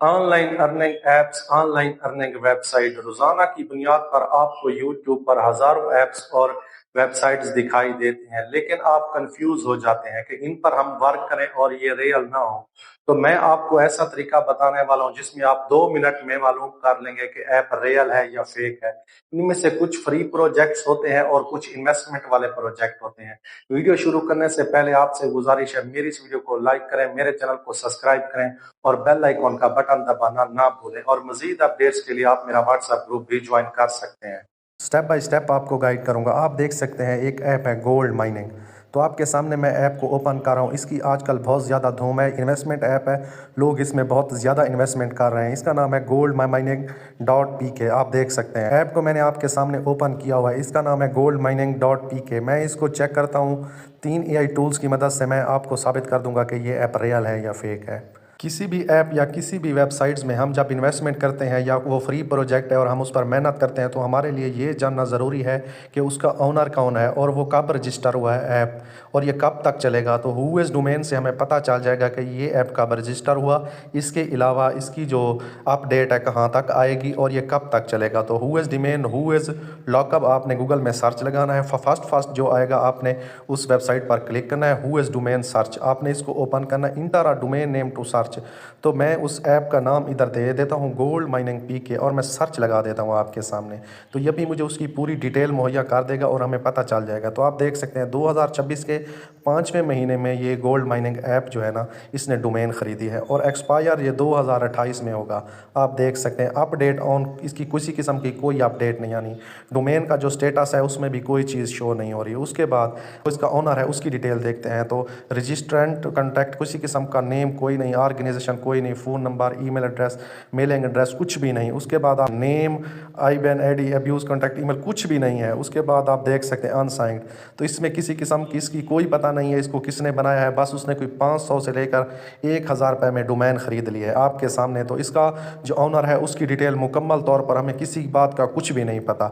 Online earning apps, online earning website. रोजाना की बुनियाद पर आपको यूट्यूब पर हजारों ऐप्स और वेबसाइट्स दिखाई देती हैं, लेकिन आप कंफ्यूज हो जाते हैं कि इन पर हम वर्क करें और ये रियल ना हो। तो मैं आपको ऐसा तरीका बताने वाला हूं जिसमें आप 2 मिनट में मालूम कर लेंगे कि ऐप रियल है या फेक है। इनमें से कुछ फ्री प्रोजेक्ट्स होते हैं और कुछ इन्वेस्टमेंट वाले प्रोजेक्ट होते हैं। वीडियो शुरू करने से पहले आपसे गुजारिश है, मेरी इस वीडियो को लाइक करें, मेरे चैनल को सब्सक्राइब करें और बेल आइकॉन का बटन दबाना ना भूलें। और मजीद अपडेट्स के लिए आप मेरा व्हाट्सएप ग्रुप भी ज्वाइन कर सकते हैं। स्टेप बाय स्टेप आपको गाइड करूंगा। आप देख सकते हैं एक ऐप है गोल्ड माइनिंग। तो आपके सामने मैं ऐप को ओपन कर रहा हूँ। इसकी आजकल बहुत ज़्यादा धूम है, इन्वेस्टमेंट ऐप है, लोग इसमें बहुत ज़्यादा इन्वेस्टमेंट कर रहे हैं। इसका नाम है गोल्ड माइनिंग डॉट पी के। आप देख सकते हैं ऐप को मैंने आपके सामने ओपन किया हुआ है। इसका नाम है गोल्ड माइनिंग डॉट पी के। मैं इसको चेक करता हूँ 3 AI टूल्स की मदद से। मैं आपको साबित कर दूंगा कि ये ऐप रियल है या फेक है। किसी भी ऐप या किसी भी वेबसाइट्स में हम जब इन्वेस्टमेंट करते हैं या वो फ्री प्रोजेक्ट है और हम उस पर मेहनत करते हैं, तो हमारे लिए ये जानना ज़रूरी है कि उसका ओनर कौन है और वो कब रजिस्टर हुआ है ऐप, और ये कब तक चलेगा। तो हु इज़ डोमेन से हमें पता चल जाएगा कि ये ऐप कब रजिस्टर हुआ। इसके अलावा इसकी जो अपडेट है कहाँ तक आएगी और ये कब तक चलेगा। तो who is domain, who is lockup आपने गूगल में सर्च लगाना है। फर्स्ट जो आएगा आपने उस वेबसाइट पर क्लिक करना है। हु इज़ डोमेन सर्च आपने इसको ओपन करना है। Enter a domain name to search. तो मैं उस ऐप का नाम इधर दे देता हूँ गोल्ड माइनिंग पी के, और मैं सर्च लगा देता हूँ आपके सामने। तो ये भी मुझे उसकी पूरी डिटेल मुहैया कर देगा और हमें पता चल जाएगा। तो आप देख सकते हैं 2026 के 5वें महीने में ये गोल्ड माइनिंग ऐप जो है ना, इसने डोमेन ख़रीदी है और एक्सपायर ये 2028 में होगा। आप देख सकते हैं अपडेट ऑन, इसकी किसी किस्म की कोई अपडेट नहीं आनी। डोमेन का जो स्टेटस है उसमें भी कोई चीज़ शो नहीं हो रही। उसके बाद इसका ओनर है उसकी डिटेल देखते हैं। तो रजिस्ट्रेंट कॉन्टैक्ट किसी किस्म का नेम कोई नहीं, ऑर्गेनाइजेशन कोई नहीं, phone number, email address, mailing address कुछ भी नहीं। उसके बाद आप name, IBAN ID, abuse contact email कुछ भी नहीं है। उसके बाद आप देख सकते हैं अनसाइंड। तो इसमें किसी किस्म की इसकी कोई पता नहीं है इसको किसने बनाया है। बस उसने कोई 500 से लेकर 1000 रुपये में डोमेन ख़रीद लिया है आपके सामने। तो इसका जो ऑनर है उसकी डिटेल मुकम्मल तौर पर हमें किसी बात का कुछ भी नहीं पता।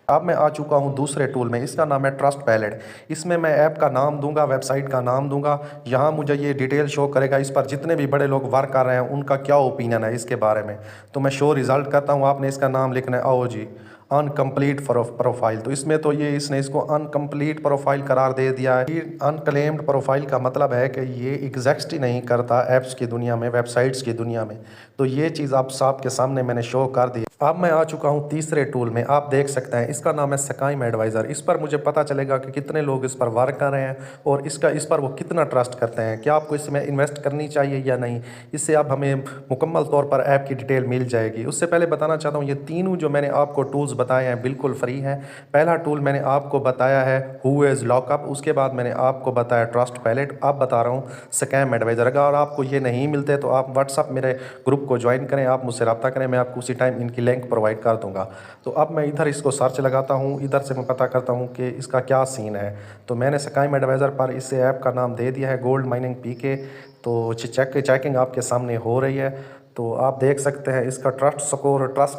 अब मैं आ चुका हूँ दूसरे टूल में। इसका नाम है ट्रस्ट पैलेट। इसमें मैं ऐप का नाम दूंगा, वेबसाइट का नाम दूंगा। यहाँ मुझे ये डिटेल शो करेगा इस पर जितने भी बड़े लोग वर्क कर रहे हैं उनका क्या ओपिनियन है इसके बारे में। तो मैं शो रिजल्ट करता हूँ। आपने इसका नाम लिखना है, आओ जी, अनकम्प्लीट प्रोफाइल। तो इसमें तो ये इसने इसको अनकम्प्लीट प्रोफाइल करार दे दिया है। अनक्लेम्ड प्रोफाइल का मतलब है कि ये एग्जिस्ट ही नहीं करता ऐप्स की दुनिया में, वेबसाइट्स की दुनिया में। तो ये चीज़ आप सबके सामने मैंने शो कर दी। अब मैं आ चुका हूँ तीसरे टूल में। आप देख सकते हैं इसका नाम है स्काइम एडवाइज़र। इस पर मुझे पता चलेगा कि कितने लोग इस पर वर्क कर रहे हैं और इस पर वो कितना ट्रस्ट करते हैं, क्या आपको इसमें इन्वेस्ट करनी चाहिए या नहीं। इससे अब हमें मुकम्मल तौर पर ऐप की डिटेल मिल जाएगी। उससे पहले बताना चाहता हूँ ये तीनों जो मैंने आपको टूल्स बताए हैं बिल्कुल फ्री हैं। पहला टूल मैंने आपको बताया है हु इज़ लॉकअप। उसके बाद मैंने आपको बताया ट्रस्ट पैलेट। अब बता रहा हूँ स्कैम एडवाइज़र। अगर आपको ये नहीं मिलते तो आप व्हाट्सअप मेरे ग्रुप को ज्वाइन करें, आप मुझसे रब्ता करें, मैं आपको उसी टाइम इनकी लिंक प्रोवाइड कर दूंगा। तो अब मैं इधर इसको सर्च लगाता हूँ, इधर से मैं पता करता हूँ कि इसका क्या सीन है। तो मैंने स्काइम एडवाइज़र पर इस ऐप का नाम दे दिया है गोल्ड माइनिंग पी के। तो चेकिंग आपके सामने हो रही है। तो आप देख सकते हैं इसका ट्रस्ट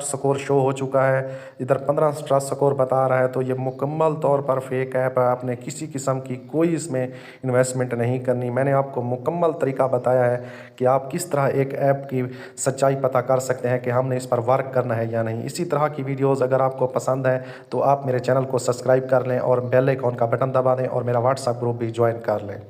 स्कोर शो हो चुका है। इधर 15 ट्रस्ट स्कोर बता रहा है। तो ये मुकम्मल तौर पर फेक ऐप है। आपने किसी किस्म की कोई इसमें इन्वेस्टमेंट नहीं करनी। मैंने आपको मुकम्मल तरीका बताया है कि आप किस तरह एक ऐप की सच्चाई पता कर सकते हैं कि हमने इस पर वर्क करना है या नहीं। इसी तरह की वीडियोज़ अगर आपको पसंद है तो आप मेरे चैनल को सब्सक्राइब कर लें और बेल आइकॉन का बटन दबा दें और मेरा व्हाट्सएप ग्रुप भी ज्वाइन कर लें।